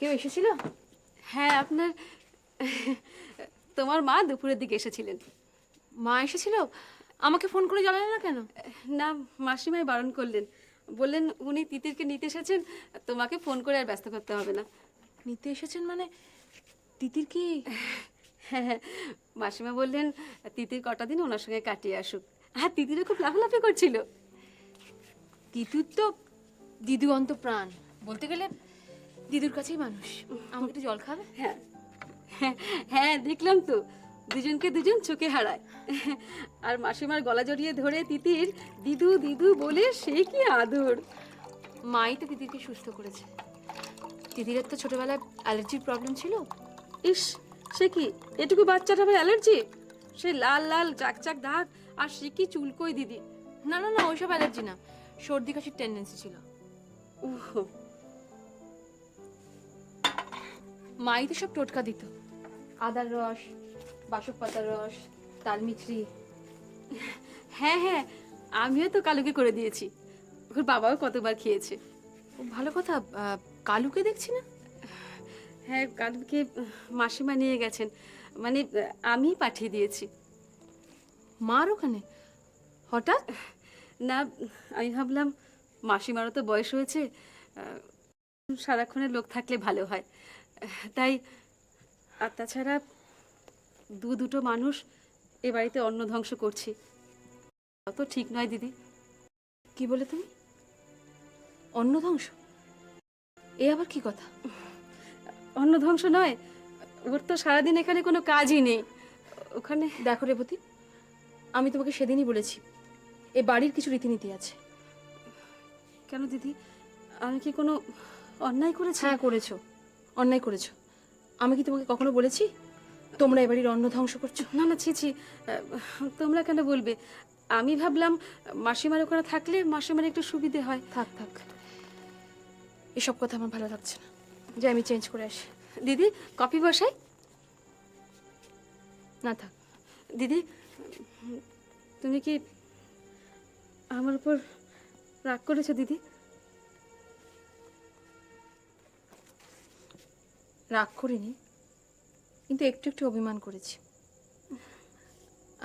কেউ এসেছিল? হ্যাঁ, আপনার তোমার মা দুপুরের দিকে এসেছিলেন। মা এসেছিল? আমাকে ফোন করে জানালে না কেন? না, মাসিমাই বারণ করলেন, বললেন উনি তিতিরকে নিতে এসেছেন, তোমাকে ফোন করে আর ব্যস্ত করতে হবে না। নিতে এসেছেন মানে? তিতির কি? হ্যাঁ হ্যাঁ, মাসিমা বললেন তিতির কটা দিন ওনার সঙ্গে কাটিয়ে আসুক। আর তিতিরও খুব লাফালাফি করছিল। তিতুর তো দিদু অন্ত প্রাণ, বলতে গেলে দিদুর কাছেই মানুষ। আমাকে একটু জল খাবে? হ্যাঁ হ্যাঁ হ্যাঁ, দেখলাম তো, দুজনকে দুজন চোখে হারায়। আর মাসিমার গলা জড়িয়ে ধরে তিতির দিদু দিদু বলে সে কি আদর। মাই তো তিতিরকে সুস্থ করেছে। তিতিরের তো ছোটবেলায় অ্যালার্জির প্রবলেম ছিল। ইস, সে কি এটুকু বাচ্চাটা আবার অ্যালার্জি? সে লাল লাল চাকচাক দাগ, আর সে কি চুলকোই দিদি। না না না, ওইসব অ্যালার্জি না, সর্দি কাশির টেন্ডেন্সি ছিল। উহ, মাই তো সব টোটকা দিত, আদার রস, বাসক পাতার রস, তালমিছরি। হ্যাঁ হ্যাঁ, আমিও তো কালুকে করে দিয়েছি, ওর বাবাও কতবার খেয়েছে। ও ভালো কথা। কালুকে দেখছি না। হ্যাঁ, কালুকে মাসিমা নিয়ে গেছেন, মানে আমি পাঠিয়ে দিয়েছি। মার ওখানে হঠাৎ? না, আমি ভাবলাম মাসিমারও তো বয়স হয়েছে, সারাক্ষণের লোক থাকলে ভালো হয়, তাই। আর তাছাড়া দুটো মানুষ এ বাড়িতে অন্ন ধ্বংস করছি, অত ঠিক নয় দিদি। কি বলে তুমি? অন্ন ধ্বংস? এ আবার কি কথা? অন্ন ধ্বংস নয়, ওর তো সারাদিন এখানে কোনো কাজই নেই। ওখানে দেখো রেবতী, আমি তোমাকে সেদিনই বলেছি এ বাড়ির কিছু রীতিনীতি আছে। কেন দিদি, আমি কি কোনো অন্যায় করেছি? হ্যাঁ করেছো, অন্যায় করেছো। আমি কি তোমাকে কখনো বলেছি তোমরা এ বাড়ির অন্ন ধ্বংস করছো? না না, ছি ছি, তোমরা কেন বলবে? আমি ভাবলাম মাসিমার ওখানে থাকলে মাসিমার একটু সুবিধে হয়। থাক থাক, এসব কথা আমার ভালো লাগছে না, যে আমি চেঞ্জ করে আসি। দিদি, কফি বসাই? না থাক। দিদি, তুমি কি আমার উপর রাগ করেছো দিদি? রাগ করিনি, কিন্তু একটু একটু অভিমান করেছি।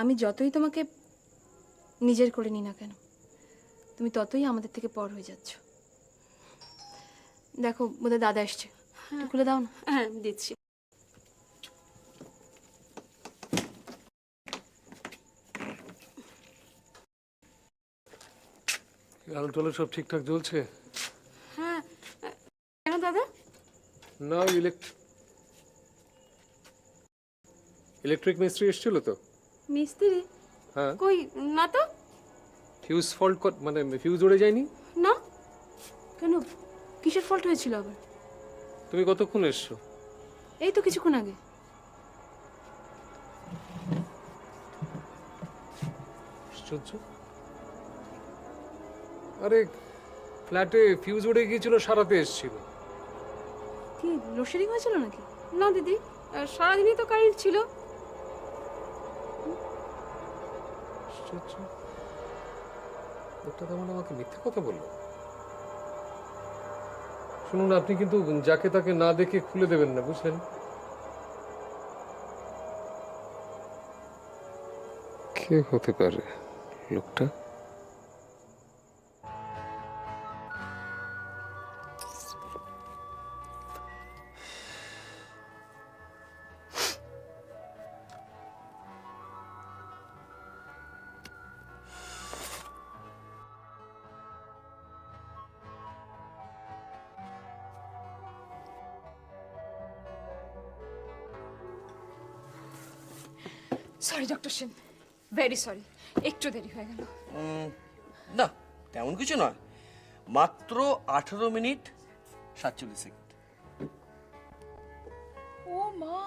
আমি যতই তোমাকে নিজের করে নিই না কেন, তুমি ততই আমাদের থেকে পর হয়ে যাচ্ছ। দেখো বোধহয় দাদা এসছে, একটু খুলে দাও না। হ্যাঁ, দিচ্ছি। আলো টালো সব ঠিকঠাক জ্বলছে? হ্যাঁ, কেন দাদা? না, ইলেকট্রিক মিস্ত্রি এসেছিল তো। মিস্ত্রি? হ্যাঁ, কই, না তো। ফিউজ ফল্ট, মানে ফিউজ উড়ে যায়নি? না। কেন, কিসের ফল্ট হয়েছিল আবার? তুমি কতক্ষণ এসছো? এই তো কিছুক্ষণ আগে। আশ্চর্য। আরে, ফ্ল্যাটে ফিউজ উড়ে গিয়েছিল, সারাতে এসেছিল। কি লোডশেডিং হয়েছিল নাকি? না দিদি, সারাদিনই তো কারেন্ট ছিল। আশ্চর্য, লোকটা তেমন আমাকে মিথ্যে কথা বললো। শুনুন, আপনি কিন্তু যাকে তাকে না দেখে খুলে দেবেন না, বুঝলেন? কে হতে পারে লোকটা? Sorry doctor Sen, very sorry, একটু দেরি হয়ে গেল। না, তেমন কিছু নয়, মাত্র 18 মিনিট 47 সেকেন্ড। ও মা,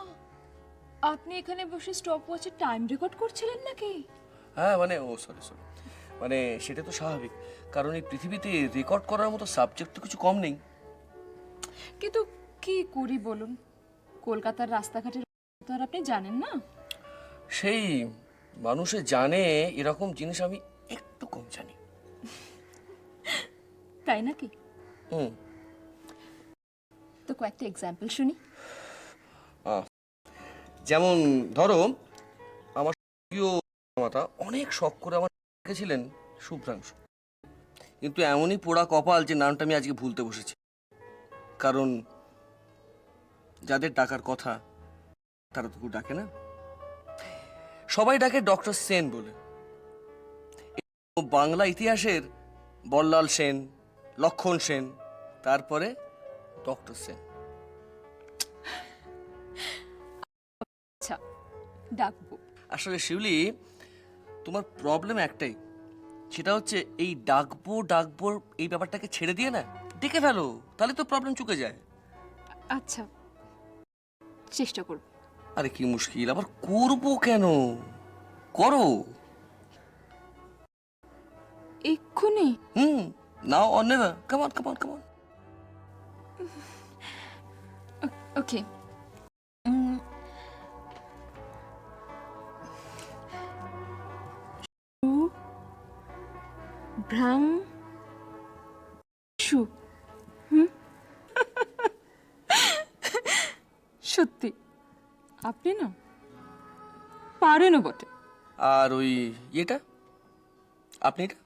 আপনি এখানে বসে স্টপ ওয়াচের টাইম রেকর্ড করছিলেন নাকি? হ্যাঁ মানে, সরি, মানে সেটা তো স্বাভাবিক, কারণ এই পৃথিবীতে রেকর্ড করার মতো সাবজেক্ট তো কিছু কম নেই। কিন্তু কি করি বলুন, কলকাতার রাস্তাঘাটের তো আর আপনি জানেন না। সেই মানুষে জানে এরকম জিনিস আমি একটু কম জানি। তাই নাকি? হুম। তো কয়েকটা এক্সাম্পল শুনি। যেমন ধরো, আমার প্রিয় মাতা অনেক শখ করে আমার রেখেছিলেন শুভ্রাংশু, কিন্তু এমনই পোড়া কপাল যে নামটা আমি আজকে ভুলতে বসেছি। কারণ যাদের ডাকার কথা তারা তো কেউ ডাকে না। সবাই ডাকে ডক্টর সেন বলে। বাংলা ইতিহাসের বল্লাল সেন, লক্ষণ সেন, তারপরে ডক্টর সেন। আচ্ছা, ডাকবো। আসলে শিউলি, তোমার প্রবলেম একটাই, সেটা হচ্ছে এই ডাকবো ডাকবো এই ব্যাপারটাকে ছেড়ে দিয়ে না ডেকে ফেলো, তাহলে তো প্রবলেম চুকে যায়। আচ্ছা, চেষ্টা করব। আরে কি মুশকিল, আবার করবো কেন, করো। এক্ষুনি? Now on never, come on come on come on. Okay. ভ্রাং শু। সত্যি আপনি না পারেনও বটে। আর ওই ইয়েটা, আপনি এটা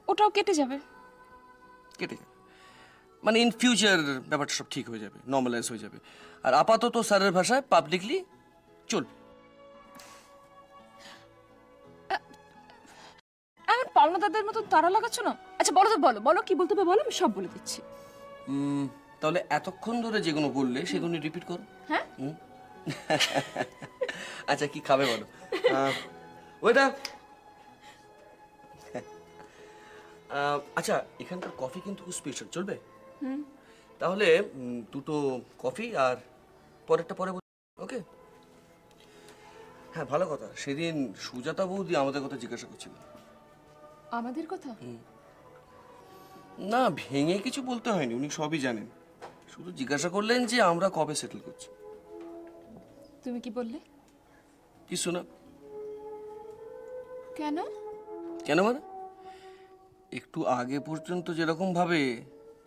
ওটাও কেটে যাবে। কেটে যাবে মানে ইন ফিউচার ব্যাপারটা সব ঠিক হয়ে যাবে, নর্মালাইজ হয়ে যাবে। আর আপাতত স্যারের ভাষায় পাবলিকলি চলবে। এমন পাওনাদারদের মতো তারা লাগাচ্ছ না। আচ্ছা বলো তো, বলো বলো কি বলতে হবে বলো, আমি সব বলে দিচ্ছি। তাহলে এতক্ষণ ধরে যেগুলো বললে সেগুলো রিপিট করো। হ্যাঁ? আচ্ছা কি খাবে বলো। ওইটা আচ্ছা, এখানকার কফি কিন্তু খুব স্পেশাল, চলবে? তাহলে দুটো কফি আর পরেরটা পরে, ওকে? হ্যাঁ, ভালো কথা, সেদিন সুজাতা বৌদি আমাদের কথা জিজ্ঞাসা করছিল। আমাদের কথা? না, ভেঙে কিছু বলতে হয়নি, উনি সবই জানেন। শুধু জিজ্ঞাসা করলেন যে আমরা কবে সেটেল করছি। তুমি কি বললে? কিছু না। কেন? কেন মানে, একটু আগে পর্যন্ত যেরকম ভাবে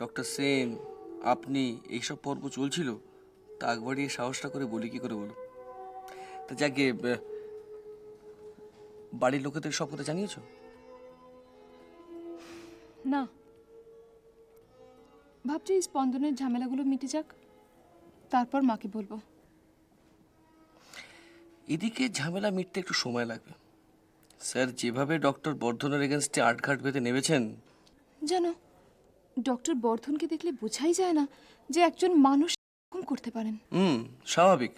ডক্টর সেন, আপনি এইসব পর্ব চলছিল, তা একবারই সাহসটা করে বলি কি করে বলো? তা যাকে বাড়ির লোকেদের সব কথা জানিয়েছো? না, ভাবছি স্পন্দনের ঝামেলাগুলো মিটে যাক, তারপর মাকে বলবো। এদিকে ঝামেলা মিটতে একটু সময় লাগবে। স্যার যেভাবে ডক্টর বর্ধনের এগেনস্টে আটঘাট বেঁধে নেমেছেন, জানো, ডক্টর বর্ধনকে দেখলে বোঝাই যায় না যে একজন মানুষ এরকম করতে পারেন। স্বাভাবিক।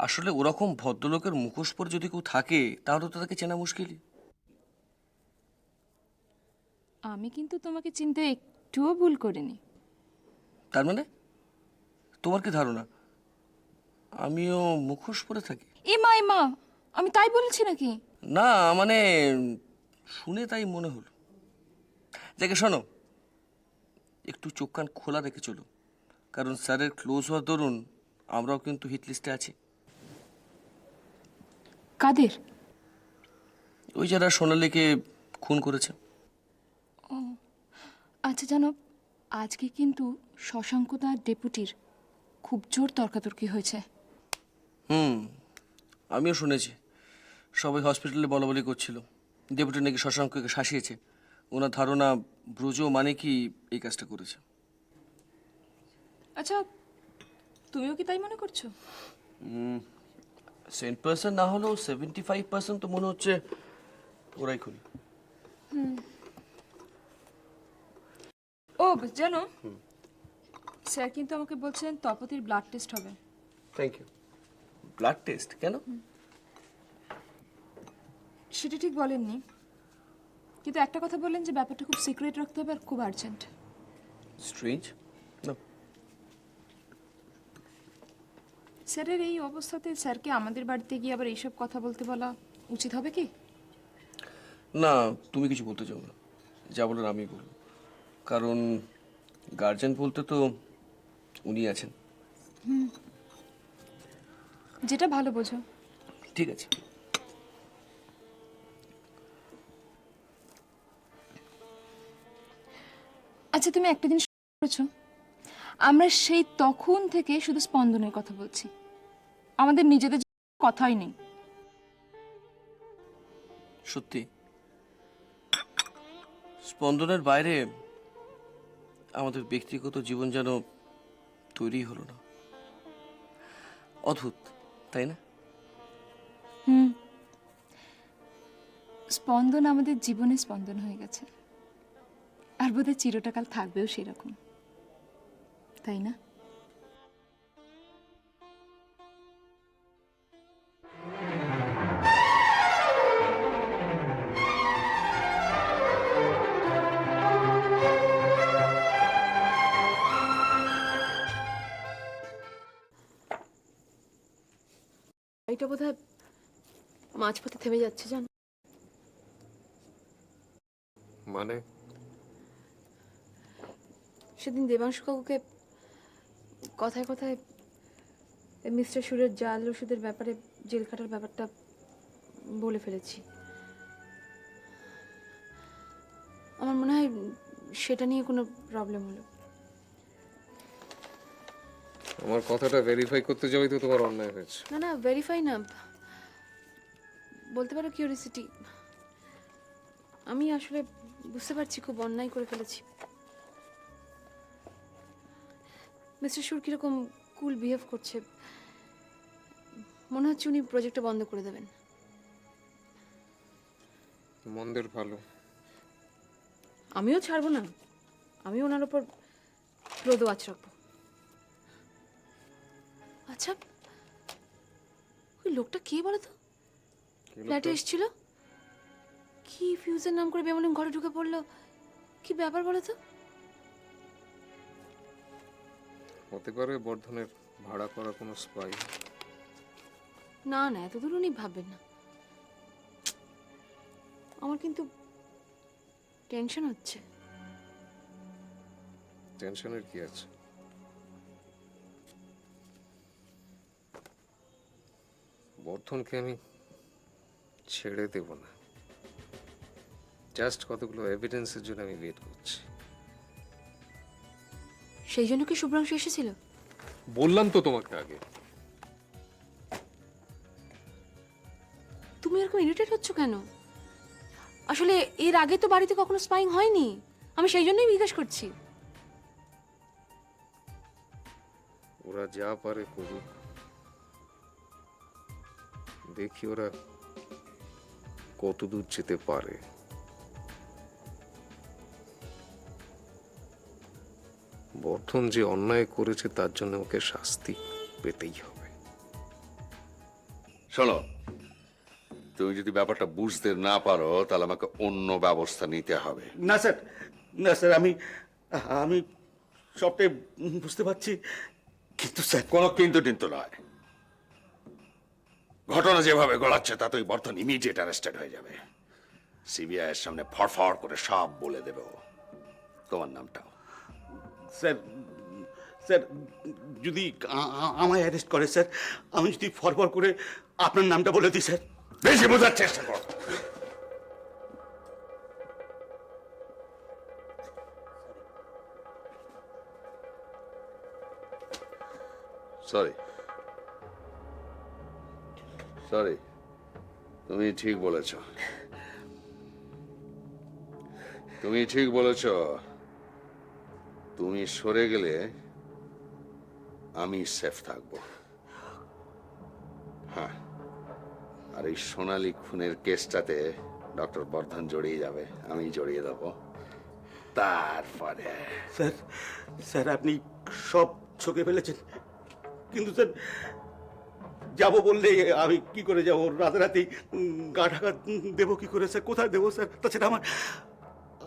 আসলে ওরকম ভদ্রলোকের মুখোশ পরে যদি কেউ থাকে তাহলে তো তাকে চেনা মুশকিলই। আমি কিন্তু তোমাকে চিনতে একটুও ভুল করিনি। তার মানে তোমার কি ধারণা আমিও মুখোশ পরে থাকি? এমা এমা, আমি তাই বলছি নাকি? না মানে শুনে তাই মনে হলো। যাকে শোনো, একটু চোখ কান খোলা রেখে চলো, কারণ স্যারের ক্লোজ হওয়ার দরুন আমরাও কিন্তু হিট লিস্টে আছি। কাদের? ওই যারা সোনালীকে খুন করেছে। আচ্ছা জানো, আজকে কিন্তু শশাঙ্কদার ডেপুটির খুব জোর তর্কাতর্কি হয়েছে। আমিও শুনেছি, সবাই হসপিটালে বলাবলি করছিল ডেপুটি নাকি শশাঙ্ককে শাসিয়েছে। ওনার ধারণা ব্রজ মানে কি এই কাজটা করেছে। আচ্ছা, তুমিও কি তাই মনে করছো? 100% না হলেও 75% তো মনে হচ্ছে ওরাই খুনি। ও জানো, স্যার কিন্তু আমাকে বলছেন তপতির ব্লাড টেস্ট হবে। Thank you. ব্লাড টেস্ট কেন? সেটা ঠিক বলেননি, কিন্তু একটা কথা বললেন যে ব্যাপারটা খুব সিক্রেট রাখতে হবে আর খুব আর্জেন্ট। স্ট্রেঞ্জ। না, স্যারের এই অবস্থাতে স্যারকে আমাদের বাড়িতে গিয়ে আবার এইসব কথা বলতে বলা উচিত হবে কি? না, তুমি কিছু বলতে চাও না, যা বলার আমি বলবো। কারণ গার্জেন বলতে তো উনি আছেন। যেটা ভালো বোঝো। ঠিক আছে। আচ্ছা, তুমি একটা জিনিস করেছো, আমরা সেই তখন থেকে শুধু স্পন্দনের কথা বলছি, আমাদের নিজেদের কথাই নেই। সত্যি স্পন্দনের বাইরে আমাদের ব্যক্তিগত জীবন যেন তৈরি হলো না। অদ্ভুত, তাই না? স্পন্দন আমাদের জীবনে স্পন্দন হয়ে গেছে, আর বোধহয় চিরটাকাল থাকবেও সেরকম, তাই না? এটা বোধহয় মাঝপথে থেমে যাচ্ছে, জানো? মানে সেদিন দেবাংশু কাকুকে কথায় কথায় মিস্টার সুরের জাল ওষুধের ব্যাপারে জেল কাটার ব্যাপারটা বলে ফেলেছি। আমার মনে হয় সেটা নিয়ে কোনো প্রবলেম হলো। আমার কথাটা ভেরিফাই করতে যাওয়াই তো তোমার অন্যায় হয়েছে। না না, ভেরিফাই না, বলতে পারো কিউরিসিটি। আমি আসলে বুঝতে পারছি খুব অন্যায় করে ফেলেছি। মিস্টার সুর কিরকম কুল বিহেভ করছে, মনে হচ্ছে উনি প্রজেক্টটা বন্ধ করে দেবেন। মন্দের ভালো। আমিও ছাড়বো না, আমি ওনার ওপর ক্রোধ আঁচ রাখবো। আচ্ছা, ওই লোকটা কে বলো তো? ফ্ল্যাটে এসেছিল, কি ফিউজের নাম করে বেমালুম ঘরে ঢুকে পড়লো, কি ব্যাপার বলো তো? হতে পারে বর্ধনের ভাড়া করা কোনো স্পাই। না না, এত দূর উনি ভাববেন না। আমার কিন্তু টেনশন হচ্ছে। টেনশনের কি আছে? বর্ধনকে আমি ছেড়ে দেব না। জাস্ট কতগুলো এভিডেন্সের জন্য আমি ওয়েট করছি। সেই জন্য কি শুভ্রাংশু এসেছিল? বললাম তো তোমাকে আগে। তুমি এরকম ইরিটেট হচ্ছ কেন? আসলে এর আগে তো বাড়িতে কখনো স্পাইং হয়নি, আমি সেই জন্যই জিজ্ঞেস করছি। ওরা যা পারে করুক, দেখি ওরা কত দূর যেতে পারে। বর্ধন যে অন্যায় করেছে তার জন্য ওকে শাস্তি পেতেই হবে। শোনো, তুমি যদি ব্যাপারটা বুঝতে না পারো তাহলে আমাকে অন্য ব্যবস্থা নিতে হবে। না স্যার, না স্যার, আমি আমি সবটাই বুঝতে পারছি, কিন্তু স্যার কোনো কিন্তু টিন্তু নয়। ঘটনা যেভাবে গড়াচ্ছে তাতে বর্ধন ইমিডিয়েট অ্যারেস্টেড হয়ে যাবে। সিবিআই এর সামনে ফড়ফড় করে সব বলে দেবে ও। তোমার নামটাও। স্যার, স্যার যদি আমায় অ্যারেস্ট করে স্যার, আমি যদি ফরফর করে আপনার নামটা বলে দিই স্যার। বেশি বোঝার চেষ্টা করো। সরি সরি, তুমি ঠিক বলেছ, তুমি ঠিক বলেছ। তুমি সরে গেলে আমি সেফ থাকবো। হ্যাঁ, আর এই সোনালী খুনের কেসটাতে ডক্টর বর্ধন জড়িয়ে যাবে, আমি জড়িয়ে দেবো। তারপরে স্যার, স্যার আপনি সব ছকে ফেলেছেন, কিন্তু স্যার যাবো বললে আমি কি করে যাবো? রাতারাতি গা ঢাকা দেবো কি করে স্যার? কোথায় দেবো স্যার? তাছাড়া আমার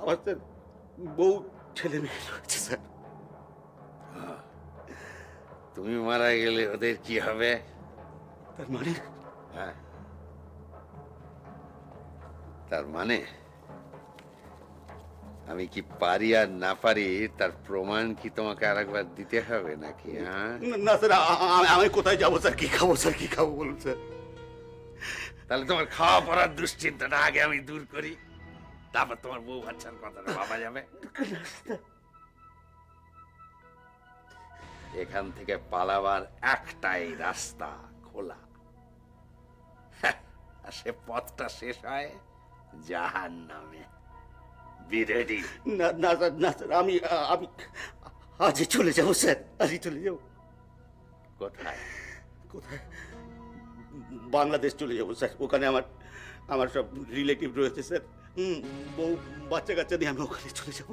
আমার স্যার বউ ছেলে মেয়ে রয়েছে স্যার। তুমি মারা গেলে ওদের কি হবে? তার মানে হ্যাঁ, তার মানে আমি কি পারি আর না পারি তার প্রমাণ কি তোমাকে আরেকবার দিতে হবে নাকি? হ্যাঁ, না স্যার, আমি কোথায় যাবো স্যার? কি খাবো স্যার? কি খাবো বলুন স্যার? তাহলে তোমার খাওয়া পড়ার দুশ্চিন্তাটা আগে আমি দূর করি, তারপর তোমার বউ বাচ্চার কথাটা ভাবা যাবে। এখান থেকে পালাবার একটাই রাস্তা খোলা, আর সে পথটা শেষ হয় জাহান্নামে। Be ready. না না স্যার, না স্যার, আমি আমি আজই চলে যাব স্যার, আজই চলে যাব। কোথায়? কোথায়? বাংলাদেশ চলে যাব স্যার। ওখানে আমার আমার সব রিলেটিভ রয়েছে স্যার। বউ বাচ্চা কাচ্চা নিয়ে আমি ওখানে চলে যাব।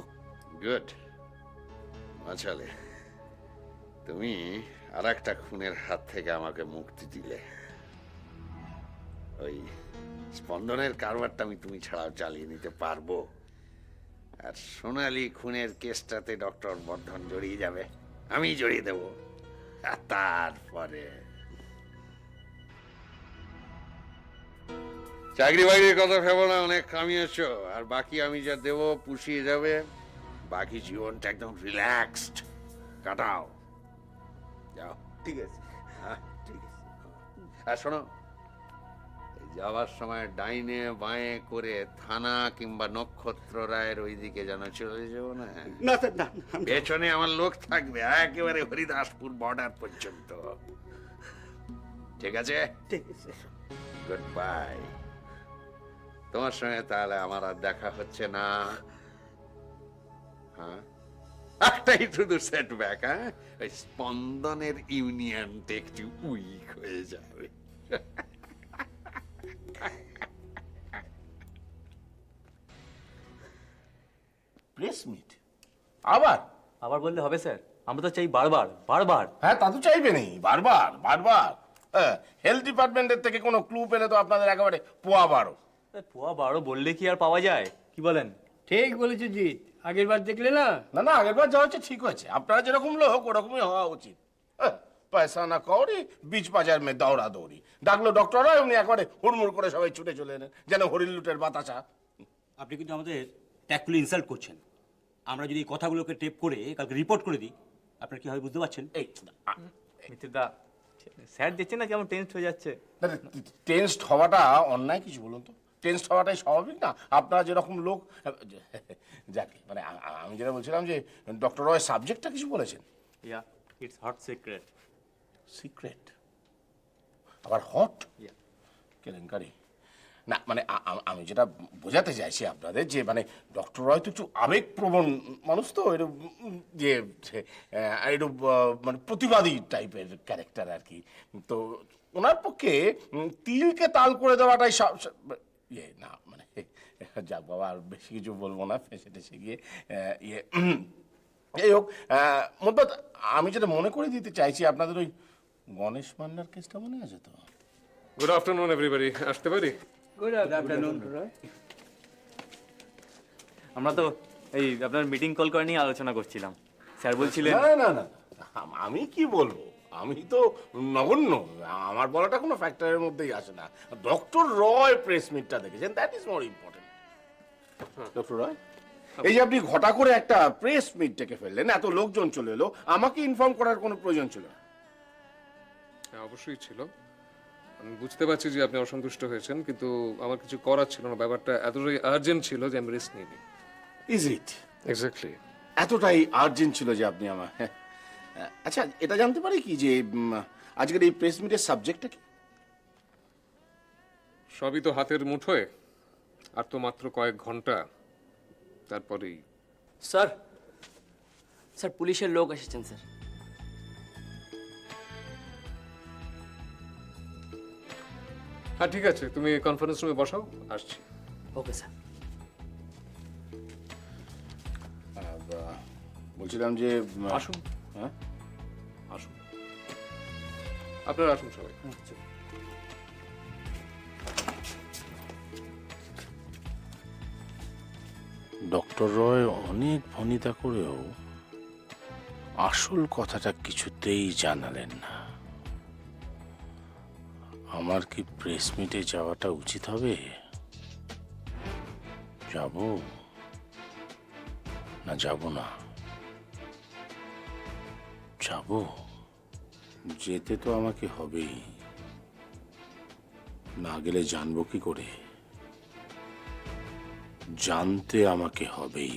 গুড। আচ্ছালে, তুমি আর একটা খুনের হাত থেকে আমাকে মুক্তি দিলে। ওই স্পন্দনের কারবারটা আমি তুমি ছাড়াও চালিয়ে নিতে পারবো, আর সোনালী খুনের কেসটাতে ডক্টর বর্ধন জড়িয়ে যাবে, আমি জড়িয়ে দেব। আর তারপরে চাকরি বাকরির কথা ভেবো না, অনেক কামিয়েছো, আর বাকি আমি যা দেবো পুষিয়ে যাবে। বাকি জীবনটা একদম রিল্যাক্সড কাটাও। যাও। ঠিক আছে, হ্যাঁ, ঠিক আছে। আর শোনো, এই যাওয়ার সময় ডাইনে বাঁয়ে করে থানা কিংবা নক্ষত্র রায়ের ওইদিকে যেন চলে যাবো না। না স্যার, না, আমি- পেছনে আমার লোক থাকবে একেবারে হরিদাসপুর বর্ডার পর্যন্ত। ঠিক আছে? ঠিক আছে। Good bye. তোমার সঙ্গে তাহলে আমার আর দেখা হচ্ছে না। হ্যাঁ, একটাই শুধু সেটব্যাক। হ্যাঁ, ওই স্পন্দনের ইউনিয়নটা একটু উইক হয়ে যাবে। প্রেস মিট আবার? আবার বললে হবে স্যার, আমরা তো চাই বারবার বারবার। হ্যাঁ, তা তো চাইবেনই, বারবার বারবার। হ্যাঁ, হেলথ ডিপার্টমেন্টের থেকে কোনো ক্লু পেলে তো আপনাদের একেবারে পোয়া বারো। পোয়া 12 বললে কি আর পাওয়া যায়? কি বলেন? ঠিক বলেছে জিৎ, আগের বার দেখলে না? না না, আগের বার যা হচ্ছে ঠিক হয়েছে। আপনারা যেরকম লোক ওরকমই হওয়া উচিত। হ্যাঁ, পয়সা না কৌড়ি বিচ বাজার মে দৌড়া দৌড়ি। ডাকলো ডক্টররা, এমনি একবারে হুড়মুড় করে সবাই ছুটে চলে এলেন যেন হরিণ লুটের বাতাসা। আপনি কিন্তু আমাদের ট্যাকফুলি ইনসাল্ট করছেন। আমরা যদি এই কথাগুলোকে টেপ করে কালকে রিপোর্ট করে দিই, আপনার কি হয় বুঝতে পারছেন? এই মিত্রদা, স্যার দেখছেন না কেমন টেন্সড হয়ে যাচ্ছে? টেন্সড হওয়াটা অন্যায় কিছু বলুন তো? টেন্সড হওয়াটাই স্বাভাবিক না? আপনারা যেরকম লোক, যাকে মানে আমি যেটা বলছিলাম যে ডক্টর রয় সাবজেক্টটা কিছু বলেছেন। ইয়া, ইটস হট সিক্রেট। সিক্রেট? আবার হট? Yeah. কেলেঙ্কারি না, মানে আমি যেটা বোঝাতে চাইছি আপনাদের যে মানে ডক্টর রয় তো একটু আবেগপ্রবণ মানুষ, তো একটু যে একটু মানে প্রতিবাদী টাইপের ক্যারেক্টার আর কি। তো ওনার পক্ষে তিলকে তাল করে দেওয়াটাই ইয়ে না, মানে যাক বাবা, আর বেশি কিছু বলবো না, ফেসে টেসে গিয়ে ইয়ে। যাই হোক, মোদ্দাত আমি যেটা মনে করে দিতে চাইছি, আপনাদের ওই গণেশ মান্নার কেসটা মনে আছে তো? গুড আফটারনুন এভরিবডি, আসতে পারি? Good afternoon. আমরা তো এই আপনার মিটিং কল করে নিয়ে আলোচনা করছিলাম। স্যার বলছিলেন না না না, আমি কি বলবো, আমি তো নগণ্য, আমার বলাটা কোনো ফ্যাক্টরের মধ্যেই আসে না। ডক্টর রয় প্রেস মিটটা দেখেছেন, that is more important. Doctor Roy, এই যে আপনি ঘটা করে একটা প্রেস মিট ডেকে ফেললেন, এত লোকজন চলে এলো, আমাকে ইনফর্ম করার কোনো প্রয়োজন ছিল না? হ্যাঁ, অবশ্যই ছিল। আমি বুঝতে পারছি যে আপনি অসন্তুষ্ট হয়েছেন, কিন্তু আমার কিছু করার ছিল না। ব্যাপারটা এতটাই আর্জেন্ট ছিল যে আমি রিস্ক নিইনি। Is it? এক্স্যাক্টলি। এতটাই আর্জেন্ট ছিল যে আপনি আমার, আচ্ছা এটা জানতে পারি কি যে আজকের এই প্রেস মিটের সাবজেক্টটা কি? সবই তো হাতের মুঠোয়, আর তো মাত্র কয়েক ঘন্টা, তারপরেই। স্যার, স্যার পুলিশের লোক এসেছেন স্যার। হ্যাঁ ঠিক আছে, তুমি কনফারেন্স রুমে বসাও, আসছি। Okay sir. বলছিলাম যে আসুন। হ্যাঁ, আসুন, আপনারা আসুন সবাই। ডক্টর রয় অনেক ভনিতা করেও আসল কথাটা কিছুতেই জানালেন না। আমার কি প্রেস মিটে যাওয়াটা উচিত হবে? যাব না যাব না? যাব, যেতে তো আমাকে হবেই, না গেলে জানবো কি করে? জানতে আমাকে হবেই।